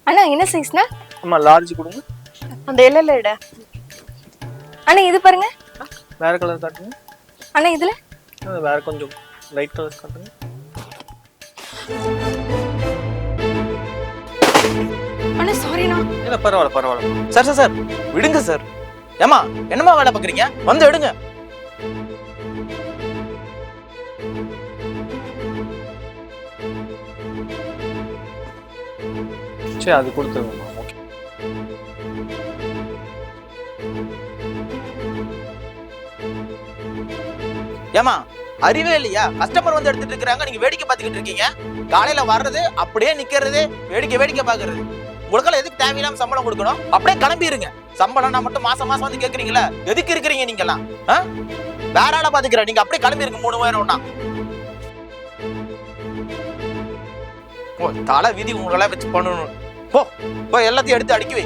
அண்ணா என்ன சைஸ்ண்ணா? ஆமா லார்ஜ் கொடுங்க. அந்த எல்லையில இட அண்ணா. இது பாருங்க. வேற கலர் காட்டுங்க. அண்ணா இதுல வேற கொஞ்சம் லைட் கலர் காட்டுங்க. அண்ணா சாரிண்ணா. இல்ல பரவாயில்ல பரவாயில்ல சார். சார் சார் விடுங்க சார். ஏமா என்னமா வேலை பாக்குறீங்க? வந்து எடுங்க. சரி அது கொடுத்துருங்கம்மா. ஓகே. ஏமா அறிவே இல்லையா? கஸ்டமர் வந்து எடுத்துட்டு இருக்காங்க, நீங்க வேடிக்கை பார்த்துக்கிட்டு இருக்கீங்க. காலையில வர்றது அப்படியே நிக்கிறது, வேடிக்கை பாக்குறது. உங்களுக்கெல்லாம் எதுக்கு தேவையில்லாம சம்பளம் கொடுக்கணும்? அப்படியே கிளம்பிடுங்க. சம்பளம் நான் மட்டும் மாசம் மாசம் வந்து கேக்குறீங்களா? எதுக்கு இருக்கிறீங்க நீங்க எல்லாம்? வேற ஆளை பாத்துக்கிறேன். நீங்க அப்படியே கிளம்பிருங்க. 3000 தலை விதி உங்களெல்லாம் வச்சு பண்ணணும். போ எல்லாத்தையும் எடுத்து அடுக்கி வை.